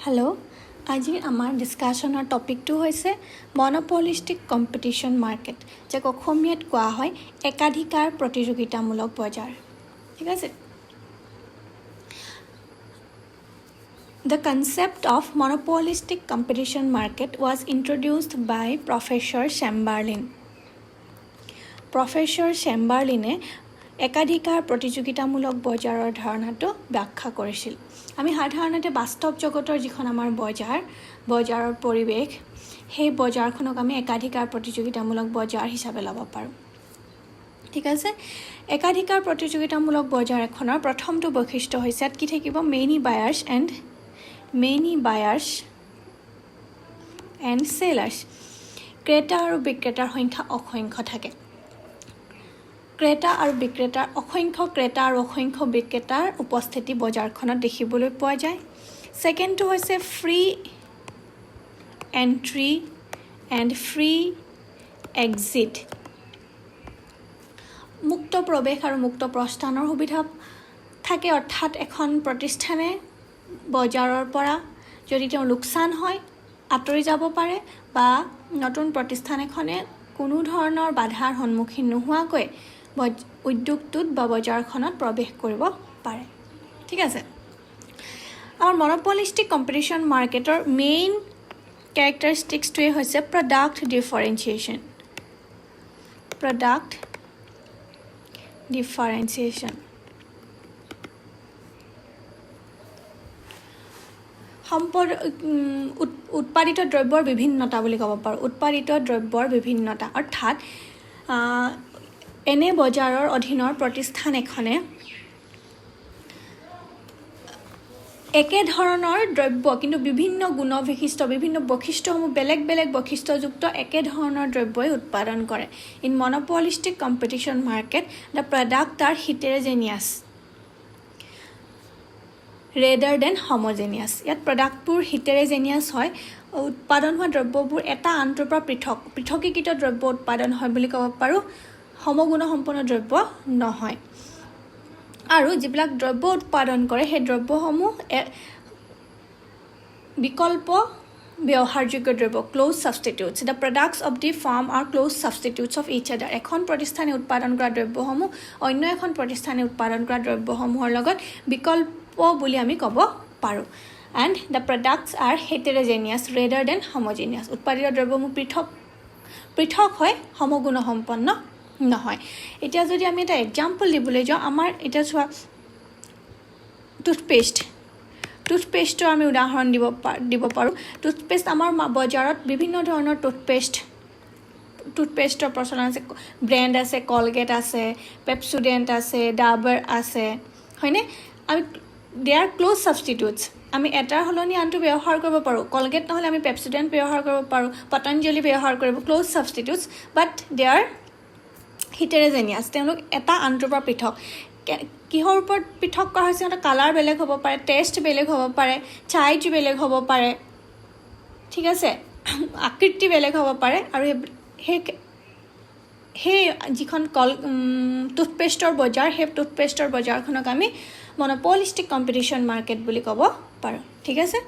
Hello' আজি আমাৰ ডিছকাশ্যনৰ টপিকটো হৈছে মনোপলিষ্টিক কম্পিটিশ্যন মাৰ্কেট, যাক অসমীয়াত কোৱা হয় একাধিকাৰ প্ৰতিযোগিতামূলক বজাৰ। ঠিক আছে। The concept of monopolistic competition market was introduced by Professor Chamberlain. Professor Chamberlain একাধিকাৰ প্ৰতিযোগিতামূলক বজাৰৰ ধাৰণাটো ব্যাখ্যা কৰিছিল। আমি সাধাৰণতে বাস্তৱ জগতৰ যিখন আমাৰ বজাৰৰ পৰিৱেশ, সেই বজাৰখনক আমি একাধিকাৰ প্ৰতিযোগিতামূলক বজাৰ হিচাপে ল'ব পাৰোঁ। ঠিক আছে। একাধিকাৰ প্ৰতিযোগিতামূলক বজাৰ এখনৰ প্ৰথমটো বৈশিষ্ট্য হৈছে ইয়াত কি থাকিব, মেনি বায়াৰ্ছ এণ্ড সেলাৰ্ছ। ক্ৰেতা আৰু বিক্ৰেতাৰ সংখ্যা অসংখ্য থাকে। অসংখ্য ক্ৰেতা আৰু অসংখ্য বিক্ৰেতাৰ উপস্থিতি বজাৰখনত দেখিবলৈ পোৱা যায়। ছেকেণ্ডটো হৈছে free entry and free exit. মুক্ত প্ৰৱেশ আৰু মুক্ত প্ৰস্থানৰ সুবিধা থাকে, অৰ্থাৎ এখন প্ৰতিষ্ঠানে বজাৰৰ পৰা যদি তেওঁ লোকচান হয় আঁতৰি যাব পাৰে, বা নতুন প্ৰতিষ্ঠান এখনে কোনো ধৰণৰ বাধাৰ সন্মুখীন নোহোৱাকৈ উদ্যোগটোত বা বজাৰখনত প্ৰৱেশ কৰিব পাৰে। ঠিক আছে। আমাৰ মনোপলিষ্টিক কম্পিটিশ্যন মাৰ্কেটৰ মেইন কেৰেক্টাৰিষ্টিক্সটোৱে হৈছে প্ৰডাক্ট ডিফাৰেঞ্চিয়েশ্যন। উৎপাদিত দ্ৰব্যৰ বিভিন্নতা বুলি ক'ব পাৰোঁ। অৰ্থাৎ এনে বজাৰৰ অধীনৰ প্ৰতিষ্ঠান এখনে একে ধৰণৰ দ্ৰব্য কিন্তু বিভিন্ন গুণবিশিষ্ট, বিভিন্ন বৈশিষ্ট্যসমূহ বেলেগ বেলেগ বৈশিষ্ট্যযুক্ত একে ধৰণৰ দ্ৰব্যই উৎপাদন কৰে। In monopolistic competition market the product are heterogeneous rather than homogeneous. ইয়াত প্ৰডাক্টবোৰ হিটেৰজেনিয়াছ হয়, উৎপাদন হোৱা দ্ৰব্যবোৰ এটা আনটোৰ পৰা পৃথকীকৃত দ্ৰব্য উৎপাদন হয় বুলি ক'ব পাৰোঁ, সমগুণসম্পন্ন দ্ৰব্য নহয়। আৰু যিবিলাক দ্ৰব্য উৎপাদন কৰে সেই দ্ৰব্যসমূহ বিকল্প ব্যৱহাৰযোগ্য দ্ৰব্য, close substitutes. The products of the firm are close substitutes of each other. এখন প্ৰতিষ্ঠানে উৎপাদন কৰা দ্ৰব্যসমূহ অন্য এখন প্ৰতিষ্ঠানে উৎপাদন কৰা দ্ৰব্যসমূহৰ লগত বিকল্প বুলি আমি ক'ব পাৰোঁ। And the products are heterogeneous rather than homogeneous. উৎপাদিত দ্ৰব্যসমূহ পৃথক হয়, সমগুণসম্পন্ন নহয়। এতিয়া যদি আমি এটা এক্সাম্পল দিবলৈ যাওঁ, আমাৰ এতিয়া চোৱা টুথপেষ্টৰ আমি উদাহৰণ দিব পাৰোঁ। টুথপেষ্ট আমাৰ বজাৰত বিভিন্ন ধৰণৰ টুথপেষ্টৰ প্ৰচলন আছে। ব্ৰেণ্ড আছে, কলগেট আছে, পেপচুডেণ্ট আছে, ডাবৰ আছে, হয়নে? আমি দে আৰ ক্ল'জ ছাবষ্টিটিউটছ। আমি এটাৰ সলনি আনটো ব্যৱহাৰ কৰিব পাৰোঁ। কলগেট নহ'লে আমি পেপচুডেণ্ট ব্যৱহাৰ কৰিব পাৰোঁ, পতঞ্জলি ব্যৱহাৰ কৰিব, ক্ল'জ ছাবষ্টিটিউটছ, বাট দে আৰ হিটেৰজেনিয়াছ। তেওঁলোক এটা আনটোৰ পৰা পৃথক। কিহৰ ওপৰত পৃথক কৰা হৈছে? সিহঁতৰ কালাৰ বেলেগ হ'ব পাৰে, টেষ্ট বেলেগ হ'ব পাৰে, চাইজ বেলেগ হ'ব পাৰে, ঠিক আছে, আকৃতি বেলেগ হ'ব পাৰে। আৰু সেই যিখন টুথপেষ্টৰ বজাৰ, সেই টুথপেষ্টৰ বজাৰখনক আমি মনোপলিষ্টিক কম্পিটিশ্যন মাৰ্কেট বুলি ক'ব পাৰোঁ। ঠিক আছে।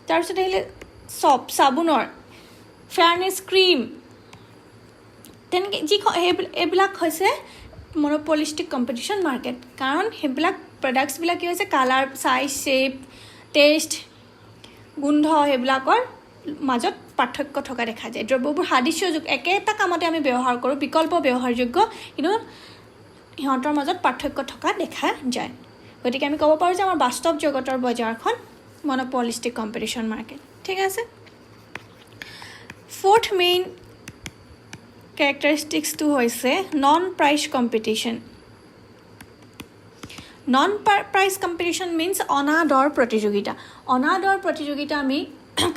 তাৰপিছত আহিলে চাবোনৰ ফেয়াৰনেছ ক্ৰীম, তেনেকৈ এইবিলাক হৈছে মনোপলিষ্টিক কম্পিটিশ্যন মাৰ্কেট। কাৰণ সেইবিলাক প্ৰডাক্টছবিলাক কি হৈছে, কালাৰ, চাইজ, শ্বেপ, টেষ্ট, গোন্ধ, সেইবিলাকৰ মাজত পাৰ্থক্য থকা দেখা যায়। দ্ৰব্যবোৰ সাদৃশ্যযোগ্য, একেটা কামতে আমি ব্যৱহাৰ কৰোঁ, বিকল্প ব্যৱহাৰযোগ্য, কিন্তু সিহঁতৰ মাজত পাৰ্থক্য থকা দেখা যায়। গতিকে আমি ক'ব পাৰোঁ যে আমাৰ বাস্তৱ জগতৰ বজাৰখন মনোপলিষ্টিক কম্পিটিশ্যন মাৰ্কেট। ঠিক আছে। ফ'ৰ্থ মেইন কেৰেক্টাৰিষ্টিক্সটো হৈছে non price competition. Non price competition means অনাদৰ প্ৰতিযোগিতা। অনাদৰ প্ৰতিযোগিতা আমি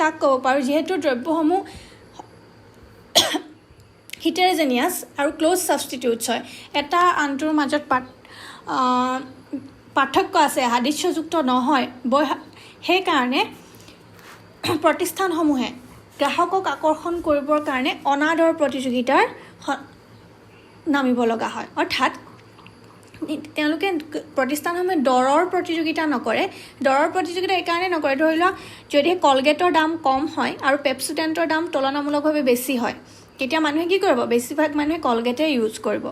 কাক ক'ব পাৰোঁ? যিহেতু দ্ৰব্যসমূহ হিটেৰজেনিয়াছ আৰু ক্ল'জ ছাবষ্টিটিউটছ হয়, এটা আনটোৰ মাজত পাৰ্থক্য আছে, সাদৃশ্যযুক্ত নহয়, সেইকাৰণে প্ৰতিষ্ঠানসমূহে গ্ৰাহকক আকৰ্ষণ কৰিবৰ কাৰণে অনাদৰ প্ৰতিযোগিতাৰ নামিব লগা হয়। অৰ্থাৎ তেওঁলোকে প্ৰতিষ্ঠানসমূহে দৰৰ প্ৰতিযোগিতা নকৰে দৰৰ প্ৰতিযোগিতা এইকাৰণে নকৰে ধৰি লোৱা যদি কলগেটৰ দাম কম হয় আৰু পেপচোডেণ্টৰ দাম তুলনামূলকভাৱে বেছি হয় তেতিয়া মানুহে কি কৰিব বেছিভাগ মানুহে কলগেটে ইউজ কৰিব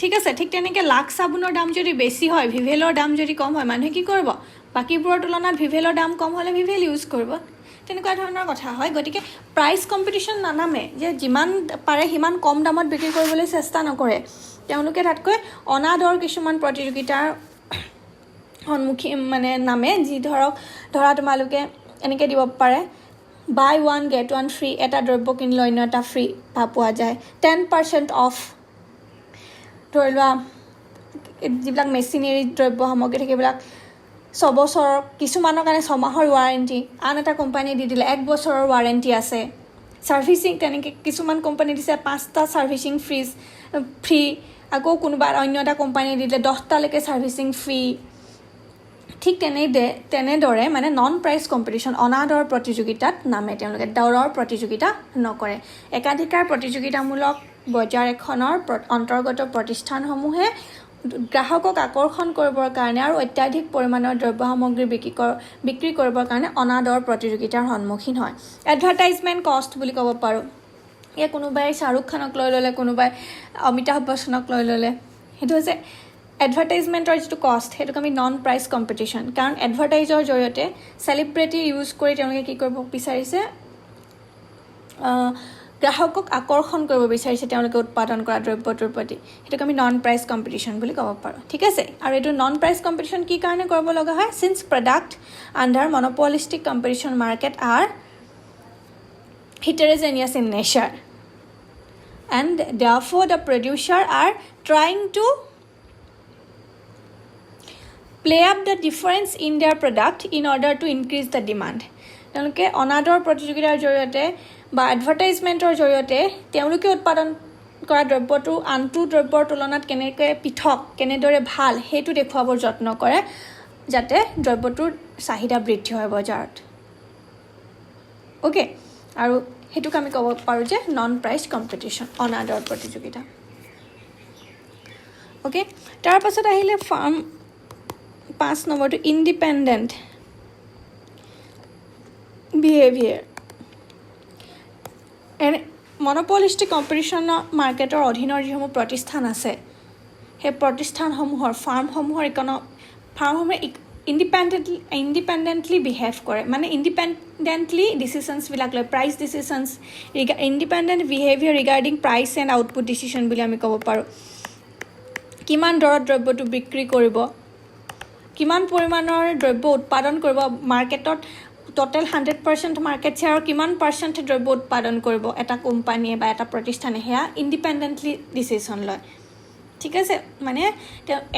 ঠিক আছে ঠিক তেনেকৈ লাক্স চাবোনৰ দাম যদি বেছি হয় ভিভেলৰ দাম যদি কম হয় মানুহে কি কৰিব বাকীবোৰৰ তুলনাত ভিভেলৰ দাম কম হ'লে ভিভেল ইউজ কৰিব তেনেকুৱা ধৰণৰ কথা হয় গতিকে প্ৰাইচ কম্পিটিশ্যন নানামে যে যিমান পাৰে সিমান কম দামত বিক্ৰী কৰিবলৈ চেষ্টা নকৰে তেওঁলোকে তাতকৈ অনাদৰ কিছুমান প্ৰতিযোগিতাৰ সন্মুখী মানে নামে যি ধৰা তোমালোকে এনেকৈ দিব পাৰে বাই 1 get 1 ফ্ৰী এটা দ্ৰব্য কিনিলে অন্য এটা ফ্ৰী পোৱা যায় 10% অফ ধৰি লোৱা যিবিলাক মেচিনেৰী দ্ৰব্য সামগ্ৰী থাকে এইবিলাক 6 বছৰৰ কিছুমানৰ কাৰণে 6 মাহৰ ৱাৰেণ্টি আন এটা কোম্পানী দি দিলে 1 বছৰৰ ৱাৰেণ্টি আছে সাৰ্ভিসিং তেনেকৈ কিছুমান কোম্পানী দিছে 5টা সাৰ্ভিসিং ফ্ৰী আকৌ কোনোবা অন্য এটা কোম্পানী দি দিলে 10টালৈকে সাৰ্ভিসিং ফ্ৰী ঠিক তেনেদৰে মানে নন প্ৰাইচ কম্পিটিশ্যন অনাদৰ প্ৰতিযোগিতাত নামে তেওঁলোকে দৰৰ প্ৰতিযোগিতা নকৰে একাধিকাৰ প্ৰতিযোগিতামূলক বজাৰ এখনৰ অন্তৰ্গত প্ৰতিষ্ঠানসমূহে গ্ৰাহকক আকৰ্ষণ কৰিবৰ কাৰণে আৰু অত্যাধিক পৰিমাণৰ দ্ৰব্য সামগ্ৰী বিক্ৰী কৰিবৰ কাৰণে অনাদৰ প্ৰতিযোগিতাৰ সন্মুখীন হয় এডভাৰটাইজমেণ্ট কষ্ট বুলি ক'ব পাৰোঁ কোনোবাই শ্বাহৰুখ খানক লৈ ল'লে কোনোবাই অমিতাভ বচ্চনক লৈ ল'লে সেইটো হৈছে এডভাৰটাইজমেণ্টৰ যিটো কষ্ট সেইটোক আমি নন প্ৰাইচ কম্পিটিশ্যন কাৰণ এডভাৰটাইজৰ জৰিয়তে চেলিব্ৰিটি ইউজ কৰি তেওঁলোকে কি কৰিব বিচাৰিছে গ্ৰাহকক আকৰ্ষণ কৰিব বিচাৰিছে তেওঁলোকে উৎপাদন কৰা দ্ৰব্যটোৰ প্ৰতি সেইটোক আমি নন প্ৰাইচ কম্পিটিশ্যন বুলি ক'ব পাৰোঁ ঠিক আছে আৰু এইটো নন প্ৰাইচ কম্পিটিশ্যন কি কাৰণে কৰিব লগা হয় since product under monopolistic competition market are heterogeneous in nature and therefore the producer are trying to play up the difference in their product in order to increase the demand তেওঁলোকে অনাদৰ প্ৰতিযোগিতাৰ জৰিয়তে বা এডভাৰটাইজমেণ্টৰ জৰিয়তে তেওঁলোকে উৎপাদন কৰা দ্ৰব্যটো আনটো দ্ৰব্যৰ তুলনাত কেনেকৈ পৃথক কেনেদৰে ভাল সেইটো দেখুৱাবৰ যত্ন কৰে যাতে দ্ৰব্যটোৰ চাহিদা বৃদ্ধি হয় বজাৰত ওকে আৰু হেতুক আমি ক'ব পাৰোঁ যে নন প্ৰাইচ কম্পিটিশ্যন অনাদৰ প্ৰতিযোগিতা ওকে তাৰ পাছত আহিলে ফাৰ্ম 5 নম্বৰটো ইণ্ডিপেণ্ডেণ্ট বিহেভিয়াৰ মনোপলিষ্টিক কম্পিটিশ্যনৰ মাৰ্কেটৰ অধীনৰ যিসমূহ প্ৰতিষ্ঠান আছে সেই প্ৰতিষ্ঠানসমূহৰ ফাৰ্মসমূহে ইণ্ডিপেণ্ডেণ্টলি বিহেভ কৰে মানে ইণ্ডিপেণ্ডেণ্টলি ডিচিশ্যনছবিলাক লয় price decisions independent behaviour regarding price and output decision বুলি আমি ক'ব পাৰোঁ কিমান দৰত দ্ৰব্যটো বিক্ৰী কৰিব কিমান পৰিমাণৰ দ্ৰব্য উৎপাদন কৰিব মাৰ্কেটত টোটেল 100% মাৰ্কেট শ্বেয়াৰৰ কিমান পাৰ্চেণ্ট দ্ৰব্য উৎপাদন কৰিব এটা কোম্পানীয়ে বা এটা প্ৰতিষ্ঠানে সেয়া ইণ্ডিপেণ্ডেণ্টলি ডিচিশ্যন লয় ঠিক আছে মানে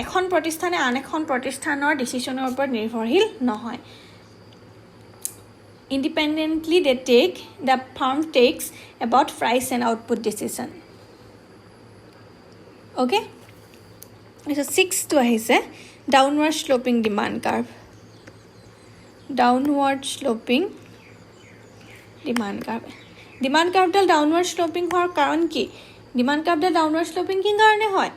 এখন প্ৰতিষ্ঠানে আন এখন প্ৰতিষ্ঠানৰ ডিচিশ্যনৰ ওপৰত নিৰ্ভৰশীল নহয় independently the firm takes about price and output decision okay so 6 to আহিছে downward sloping demand curve downward কাৰ্ভডাল ডাউনৱাৰ্ড শ্লোপিং হোৱাৰ কাৰণ কি ডিমাণ্ড কাৰ্ভডাল ডাউনৱাৰ্ড শ্লোপিং কি কাৰণে হয়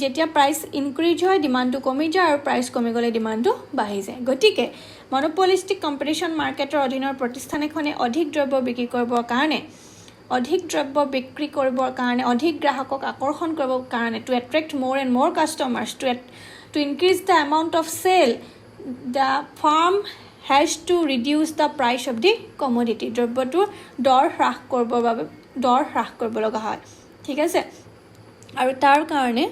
যেতিয়া প্ৰাইচ ইনক্ৰিজ হয় ডিমাণ্ডটো কমি যায় আৰু প্ৰাইচ কমি গ'লে ডিমাণ্ডটো বাঢ়ি যায় গতিকে মনোপলিষ্টিক কম্পিটিশ্যন মাৰ্কেটৰ অধীনৰ প্ৰতিষ্ঠান এখনে অধিক দ্ৰব্য বিক্ৰী কৰিবৰ কাৰণে অধিক গ্ৰাহকক আকৰ্ষণ কৰিবৰ কাৰণে to attract more and more customers to increase the amount of sale the firm has to reduce the price of the commodity দ্ৰব্যটোৰ দৰ হ্ৰাস কৰিব লগা হয় ঠিক আছে আৰু তাৰ কাৰণে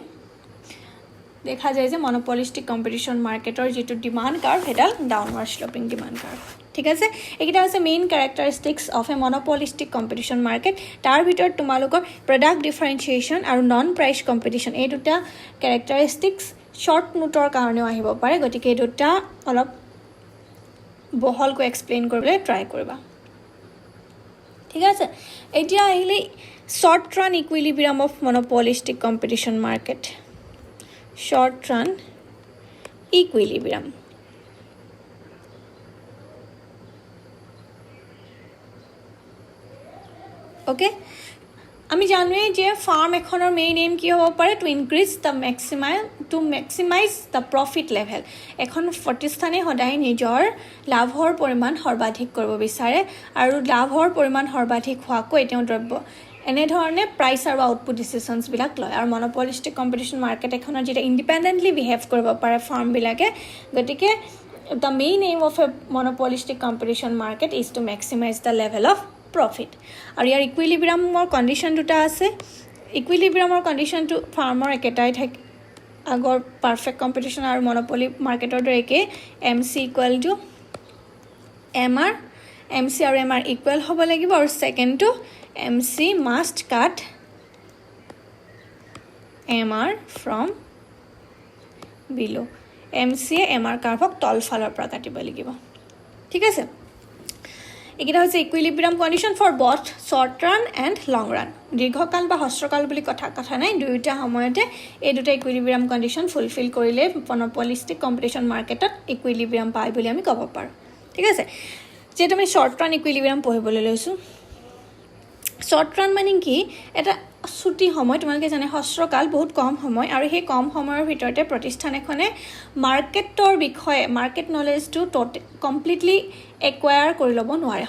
দেখা যায় যে মনোপলিষ্টিক কম্পিটিশ্যন মাৰ্কেটৰ যিটো ডিমাণ্ড কাৰ্ভ সেইডাল ডাউনৱাৰ্ড শ্লোপিং ডিমাণ্ড কাৰ্ভ ঠিক আছে এইকেইটা হৈছে main characteristics of a monopolistic competition market তাৰ ভিতৰত তোমালোকৰ প্ৰডাক্ট ডিফাৰেঞ্চিয়েশ্যন আৰু নন প্ৰাইচ কম্পিটিশ্যন এই দুটা কেৰেক্টাৰিষ্টিক্স শ্বৰ্ট নোটৰ কাৰণেও আহিব পাৰে গতিকে এই দুটা অলপ বহলকৈ এক্সপ্লেইন কৰিবলৈ ট্ৰাই কৰিবা ঠিক আছে এতিয়া আহিলে short run equilibrium of monopolistic competition market short run equilibrium okay আমি জানোৱেই যে ফাৰ্ম এখনৰ মেইন এইম কি হ'ব পাৰে to increase the to maximize the profit level এখন প্ৰতিষ্ঠানে সদায় নিজৰ লাভৰ পৰিমাণ সৰ্বাধিক কৰিব বিচাৰে আৰু লাভৰ পৰিমাণ সৰ্বাধিক হোৱাকৈ তেওঁ দ্ৰব্য এনেধৰণে প্ৰাইচ আৰু আউটপুট ডিচিশ্যনছবিলাক লয় আৰু মনোপলিষ্টিক কম্পিটিশ্যন মাৰ্কেট এখনত যেতিয়া ইণ্ডিপেণ্ডেণ্টলি বিহেভ কৰিব পাৰে ফাৰ্মবিলাকে গতিকে the main aim of a monopolistic competition market is to maximize the level of profit আৰু ইয়াৰ ইকুইলিব্ৰিয়ামৰ কণ্ডিশ্যন দুটা আছে ইকুইলিব্ৰিয়ামৰ কণ্ডিশ্যনটো ফাৰ্মৰ একেটাই থাকে আগৰ পাৰফেক্ট কম্পিটিশ্যন আৰু মনোপলি মাৰ্কেটৰ দৰে একেই M C equal to M R M C আৰু এম আৰ ইকুৱেল হ'ব লাগিব আৰু ছেকেণ্ডটো M C must cut M R from below M চিয়ে এম আৰ কাৰ্ভক তলফালৰ পৰা কাটিব লাগিব ঠিক আছে এইকেইটা হৈছে equilibrium condition for both short run and long run দীৰ্ঘকাল বা হ্ৰস্বকাল বুলি কথা নাই দুয়োটা সময়তে এই দুটা ইকুইলিব্ৰিয়াম কণ্ডিশ্যন ফুলফিল কৰিলে মনোপলিষ্টিক কম্পিটিশ্যন মাৰ্কেটত ইকুইলিব্ৰিয়াম পায় বুলি আমি ক'ব পাৰোঁ ঠিক আছে যিহেতু আমি শ্বৰ্ট ৰান ইকুইলিব্ৰিয়াম পঢ়িবলৈ লৈছোঁ শ্বৰ্ট ৰান মানে কি এটা ছুটি সময় তোমালোকে জানে হ্ৰস্বকাল বহুত কম সময় আৰু সেই কম সময়ৰ ভিতৰতে প্ৰতিষ্ঠান এখনে মাৰ্কেটৰ বিষয়ে মাৰ্কেট নলেজটো কমপ্লিটলি একুৱায়াৰ কৰি ল'ব নোৱাৰে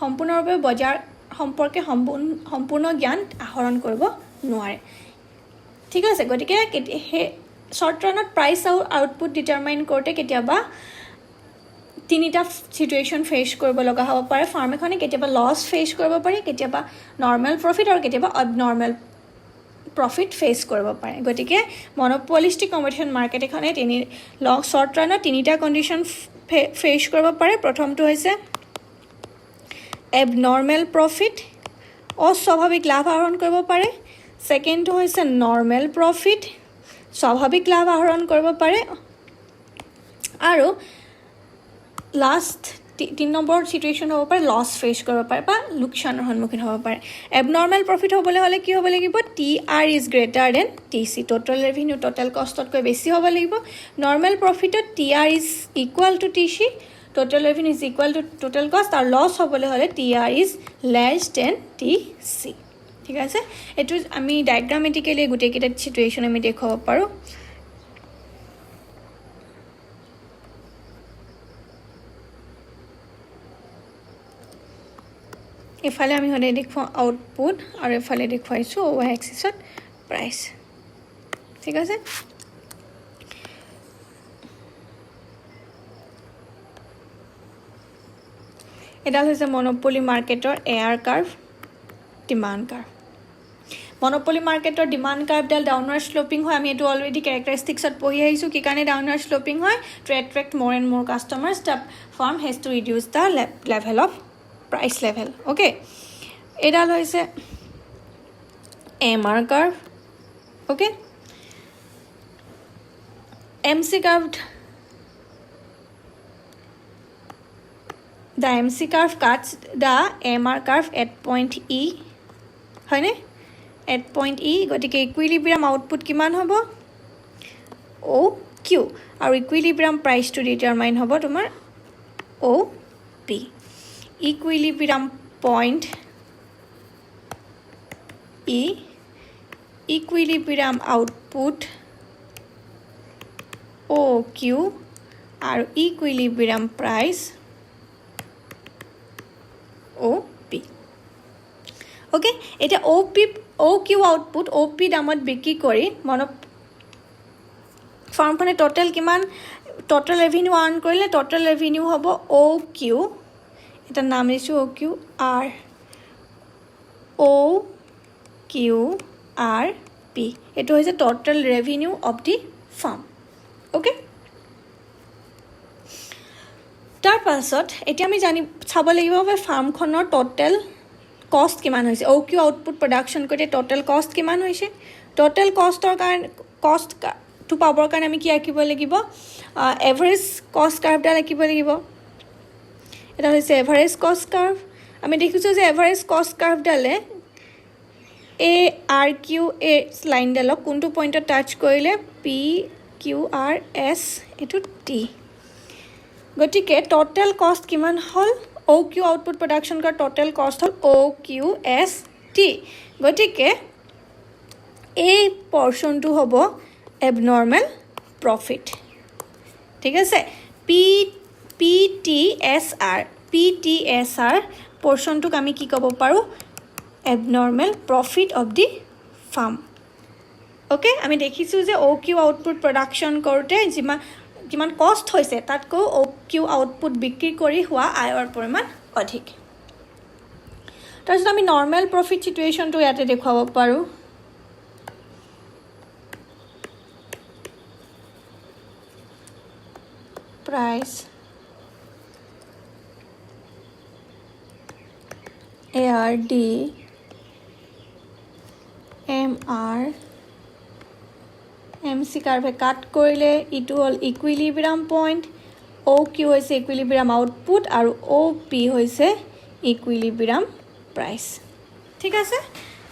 সম্পূৰ্ণৰূপে বজাৰ সম্পৰ্কে সম্পূৰ্ণ জ্ঞান আহৰণ কৰিব নোৱাৰে ঠিক আছে গতিকে সেই শ্বৰ্ট ৰানত প্ৰাইচ আৰু আউটপুট ডিটাৰমাইন কৰোঁতে কেতিয়াবা তিনিটা চিটুৱেশ্যন ফেচ কৰিব লগা হ'ব পাৰে ফাৰ্ম এখনে কেতিয়াবা লছ ফেচ কৰিব পাৰে কেতিয়াবা নৰ্মেল প্ৰফিট আৰু কেতিয়াবা এবনৰ্মেল প্ৰফিট ফেচ কৰিব পাৰে গতিকে মনোপলিষ্টিক কম্পিটিশ্যন মাৰ্কেট এখনে শ্বৰ্ট ৰানত তিনিটা কণ্ডিশ্যন ফেচ কৰিব পাৰে প্ৰথমটো হৈছে এবনৰ্মেল প্ৰফিট অস্বাভাৱিক লাভ আহৰণ কৰিব পাৰে ছেকেণ্ডটো হৈছে নৰ্মেল প্ৰফিট স্বাভাৱিক লাভ আহৰণ কৰিব পাৰে আৰু লাষ্ট 3 নম্বৰ চিটুৱেশ্যন হ'ব পাৰে লছ ফেচ কৰিব পাৰে বা লোকচানৰ সন্মুখীন হ'ব পাৰে এবনৰ্মেল প্ৰফিট হ'বলৈ হ'লে কি হ'ব লাগিব T R is greater than T C total revenue total কষ্টতকৈ বেছি হ'ব লাগিব নৰ্মেল প্ৰফিটত T R is equal to T C total revenue is equal to total cost আৰু লছ হ'বলৈ হ'লে T R is less than T C ঠিক আছে এইটো আমি ডায়েগ্ৰামেটিকেলি গোটেইকেইটা চিটুৱেশ্যন আমি দেখুৱাব পাৰোঁ এফালে আমি সদায় দেখুৱাওঁ আউটপুট আৰু এফালে দেখুৱাইছোঁ ৱাই এক্সিছত প্ৰাইচ ঠিক আছে এডাল হৈছে মনোপলি মাৰ্কেটৰ AR curve demand curve monopoly মাৰ্কেটৰ ডিমাণ্ড কাৰ্ভডাল ডাউনৱাৰ্ড শ্লোপিং হয় আমি এইটো অলৰেডি কেৰেক্টাৰিষ্টিক্সত পঢ়ি আহিছোঁ কি কাৰণে ডাউনৱাৰ্ড শ্লোপিং হয় to attract more and more customers the firm has to reduce the level of price level okay এডাল হৈছে M R curve okay M C curve the M C curve cuts the M R curve at point E হয়নে at point ই গতিকে ইকুইলিব্ৰিয়াম output কিমান হ'ব অ' Q আৰু ইকুইলিব্ৰিয়াম প্ৰাইচটো determine হ'ব তোমাৰ অ' P equilibrium point E equilibrium output OQ আৰু equilibrium price OP okay এটা OQ output OP দামত বিক্ৰী কৰি ফাৰ্মখনে টোটেল কিমান টোটেল ৰেভিনিউ আৰ্ন কৰিলে টোটেল ৰেভিনিউ হ'ব OQ এটাৰ নাম দিছোঁ OQRP এইটো হৈছে total revenue of the farm okay তাৰ পাছত এতিয়া আমি চাব লাগিব যে ফাৰ্মখনৰ টোটেল কষ্ট কিমান হৈছে OQ আউটপুট প্ৰডাকশ্যন কৰি টোটেল কষ্ট কিমান হৈছে টোটেল কষ্টৰ কাৰণে কষ্টটো পাবৰ কাৰণে আমি কি আঁকিব লাগিব এভাৰেজ কষ্ট কাৰ্ভডাল আঁকিব লাগিব এটা হৈছে এভাৰেজ কষ্ট কাৰ্ভ আমি দেখিছোঁ যে এভাৰেজ কষ্ট কাৰ্ভডালে এ আৰ কিউ এ লাইনডালক কোনটো পইণ্টত টাচ কৰিলে পি কিউ আৰ এছ এইটো টি গতিকে টোটেল কষ্ট কিমান হ'ল OQ আউটপুট প্ৰডাকশ্যন কৰা টোটেল কষ্ট হ'ল OQST গতিকে এই পৰ্চনটো হ'ব এবনৰ্মেল প্ৰফিট ঠিক আছে PTSR পোৰ্শনটোক আমি কি ক'ব পাৰোঁ abnormal profit of the farm okay আমি দেখিছোঁ যে OQ আউটপুট প্ৰডাকশ্যন কৰোঁতে যিমান কষ্ট হৈছে তাতকৈ OQ আউটপুট বিক্ৰী কৰি হোৱা আয়ৰ পৰিমাণ অধিক তাৰপিছত আমি নৰ্মেল প্ৰফিট চিটুৱেশ্যনটো ইয়াতে দেখুৱাব পাৰোঁ price ARD MR MC Karve কাট কৰিলে ইটো হ'ল ইকুইলিব্ৰিয়াম পইণ্ট OQ হৈছে ইকুইলিব্ৰিয়াম আউটপুট আৰু OP হৈছে ইকুইলিব্ৰিয়াম প্ৰাইচ ঠিক আছে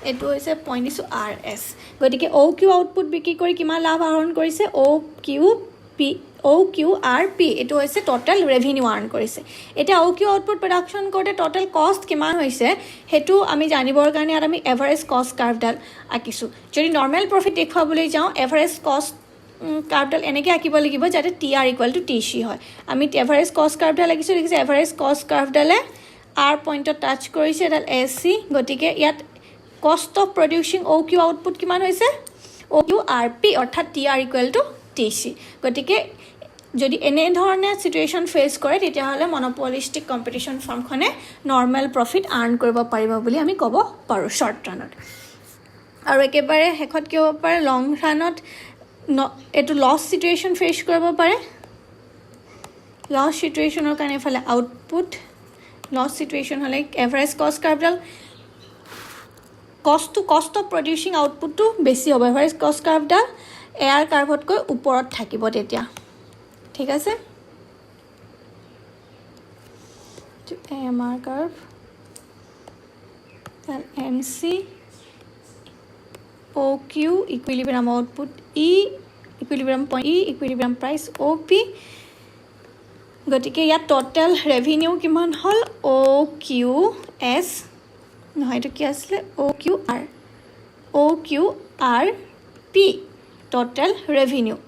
এটো হৈছে পইণ্ট ইছু RS গতিকে OQ আউটপুট বিক্ৰী কৰি কিমান লাভ আহৰণ কৰিছে OQRP এটো হৈছে টোটাল ৰেভিনিউ আৰ্ন কৰিছে এটা OQ আউটপুট প্ৰডাকশ্যন কৰোঁতে টোটাল কষ্ট কিমান হৈছে হেতু আমি জানিবৰ কাৰণে আৰু আমি এভাৰেজ কষ্ট কাৰ্ভডাল আঁকিছোঁ যদি নৰ্মেল প্ৰফিট দেখুৱাবলৈ যাওঁ এভাৰেজ কষ্ট কাৰ্ভডাল এনেকৈ আঁকিব লাগিব যাতে TR = TC হয় আমি এভাৰেজ কষ্ট কাৰ্ভডাল আঁকিছোঁ দেখিছে এভাৰেজ কষ্ট কাৰ্ভডালে R পইণ্টত টাচ কৰিছে এডাল SC গতিকে ইয়াত cost of producing OQ output কিমান হৈছে OQRP অৰ্থাৎ TR = TC গতিকে যদি এনে ধৰণে সিচুৱেশ্যন ফেস কৰে তেতিয়াহলে মনোপলিষ্টিক কম্পিটিশন ফাৰ্মখনে নৰ্মেল প্ৰফিট আৰ্ন কৰিব পাৰিব বুলি আমি ক'ব পাৰোঁ শৰ্ট ৰানত আৰু একেবাৰে হেকত কি হ'ব পাৰে লং ৰানত এটো লছ সিচুৱেশ্যন ফেস কৰিব পাৰে লছ সিচুৱেশ্যনৰ কাৰণে ফালে আউটপুট লছ সিচুৱেশ্যন হলে এভাৰেজ কষ্ট কাৰ্ভডাল কষ্ট অফ প্ৰডিউচিং আউটপুটটো বেছি হ'ব এভাৰেজ কষ্ট কাৰ্ভডাল এয়াৰ কাৰ্ভতকৈ ওপৰত থাকিব তেতিয়া ঠিক আছে AMR curve then MC OQ equilibrium output E equilibrium point E equilibrium price OP গতিকে ইয়াত টোটাল ৰেভিনিউ কিমান হল OQS নহয় এটা কি আছিল OQRP total revenue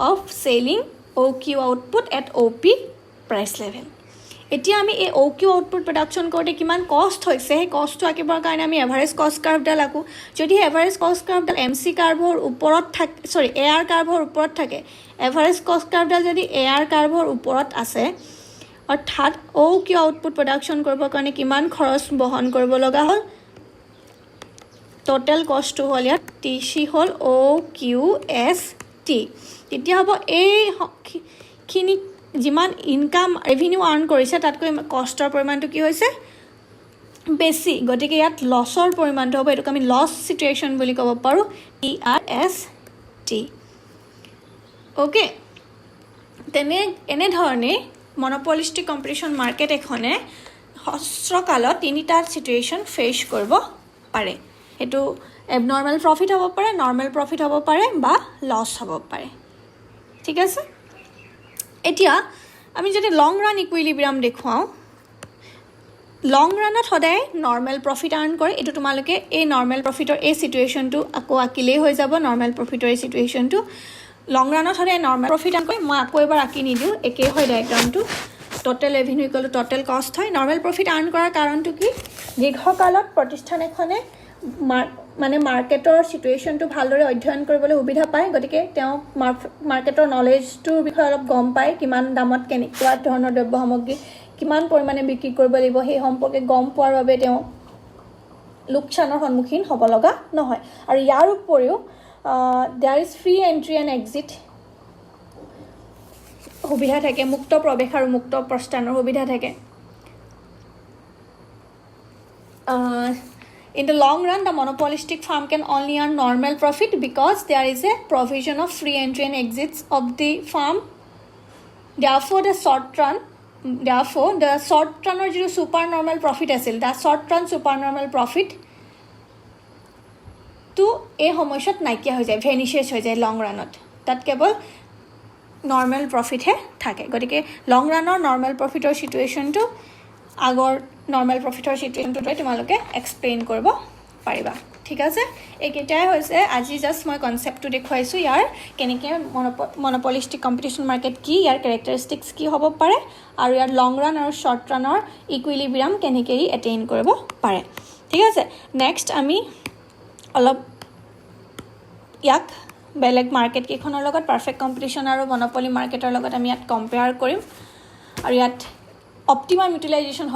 of selling OQ output at OP price level এতিয়া আমি এই OQ output production কৰোঁতে কিমান কষ্ট হৈছে সেই কষ্টটো আঁকিবৰ কাৰণে আমি এভাৰেজ কষ্ট কাৰ্ভডাল আঁকো যদি এভাৰেজ কষ্ট কাৰ্ভডাল MC কাৰ্ভৰ ওপৰত থাকে সৰি AR কাৰ্ভৰ ওপৰত থাকে এভাৰেজ কষ্ট কাৰ্ভডাল যদি AR কাৰ্ভৰ ওপৰত আছে অৰ্থাৎ OQ আউটপুট প্ৰডাকশ্যন কৰিবৰ কাৰণে কিমান খৰচ বহন কৰিব লগা হ'ল টোটাল কষ্ট হ'ল ইয়াত TC হ'ল OQST তেতিয়া হ'ব এই খিনি যিমান ইনকাম ৰেভিনিউ আৰ্ন কৰিছে তাতকৈ কষ্টৰ পৰিমাণটো কি হৈছে বেছি গতিকে ইয়াত লছৰ পৰিমাণটো হ'ব এটোক আমি লছ সিচুৱেশ্যন বুলি ক'ব পাৰোঁ ERST ওকে তেনে এনে ধৰণে মনোপলিষ্টিক কম্পিটিশন মাৰ্কেট এখনে হস্ৰকালত তিনিটা সিচুৱেশ্যন ফেস কৰিব পাৰে এটো এবনৰ্মেল প্ৰফিট হ'ব পাৰে নৰ্মেল প্ৰফিট হ'ব পাৰে বা লছ হ'ব পাৰে ঠিক আছে এতিয়া আমি যদি লং ৰান ইকুইলিব্ৰিয়াম দেখুৱাও লং ৰানত সদায় নৰ্মেল প্ৰফিট আৰ্ন কৰে এটো তোমালোকে এই নৰ্মেল প্ৰফিটৰ এই সিচুৱেশ্যনটো আকৌ আঁকিলেই হৈ যাব নৰ্মেল প্ৰফিটৰ এই সিচুৱেশ্যনটো লং ৰানত সদায় নৰ্মেল প্ৰফিট আৰ্ন কৰে মই আকৌ এবাৰ আঁকি নিদিওঁ একেই হয় ডায়াগ্ৰামটো total revenue equal to total cost হয় নৰ্মেল প্ৰফিট আৰ্ন কৰাৰ কাৰণটো কি দীৰ্ঘকালত প্ৰতিষ্ঠান এখনে মানে মাৰ্কেটৰ সিচুৱেশ্যনটো ভালদৰে অধ্যয়ন কৰিবলৈ সুবিধা পায় গতিকে তেওঁ মাৰ্কেটৰ নলেজটোৰ বিষয়ে অলপ গম পায় কিমান দামত কেনেকুৱা ধৰণৰ দ্ৰব্য সামগ্ৰী কিমান পৰিমাণে বিক্ৰী কৰিব লাগিব সেই সম্পৰ্কে গম পোৱাৰ বাবে তেওঁ লোকচানৰ সন্মুখীন হ'ব লগা নহয় আৰু ইয়াৰ উপৰিও there is free entry and exit সুবিধা থাকে মুক্ত প্ৰৱেশ আৰু মুক্ত প্ৰস্থানৰ সুবিধা থাকে In the long run, the monopolistic firm can only earn normal profit because there is a provision of free entry and exits of the firm. Therefore, the short run or supernormal profit asil, the short run supernormal profit to a homoshot naikya ho jay, vanishes ho jay long run ot. That kebol normal profit hai thake. Gotike long run or normal profit or situation to আগৰ normal প্ৰফিটৰ সিচুৱেশ্যনটো তোমালোকে explain কৰিব পাৰিবা ঠিক আছে এইকেইটাই হৈছে আজি just মই কনচেপ্টটো দেখুৱাইছোঁ ইয়াৰ কেনেকৈ মনোপলিষ্টিক কম্পিটিশ্যন মাৰ্কেট কি ইয়াৰ কেৰেক্টাৰিষ্টিক্স কি হ'ব পাৰে আৰু ইয়াৰ লং ৰান আৰু শ্বৰ্ট ৰানৰ ইকুইলিব্ৰিয়াম কেনেকৈ এটেইন কৰিব পাৰে ঠিক আছে নেক্সট আমি অলপ ইয়াক বেলেগ মাৰ্কেট কেইখনৰ লগত পাৰফেক্ট কম্পিটিশ্যন আৰু মনোপলি মাৰ্কেটৰ লগত আমি ইয়াত কম্পেয়াৰ কৰিম আৰু ইয়াত অপটিমাম ইউটিলাইজেশ্যন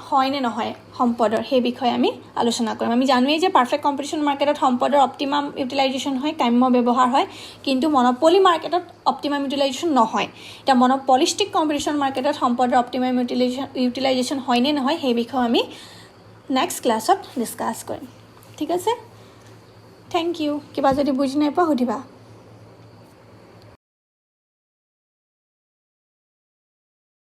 হয় নে নহয় সম্পদৰ সেই বিষয়ে আমি আলোচনা কৰিম আমি জানোৱেই যে পাৰফেক্ট কম্পিটিশ্যন মাৰ্কেটত সম্পদৰ অপটিমাম ইউটিলাইজেশ্যন হয় কাম্য ব্যৱহাৰ হয় কিন্তু মনোপলি মাৰ্কেটত অপটিমাম ইউটিলাইজেশ্যন নহয় এটা মনোপলিষ্টিক কম্পিটিশ্যন মাৰ্কেটত সম্পদৰ অপটিমাম ইউটিলাইজেশ্যন হয় নে নহয় সেই বিষয়ে আমি নেক্সট ক্লাছত ডিছকাছ কৰিম ঠিক আছে থেংক ইউ কিবা যদি বুজি নাই পোৱা সুধিবা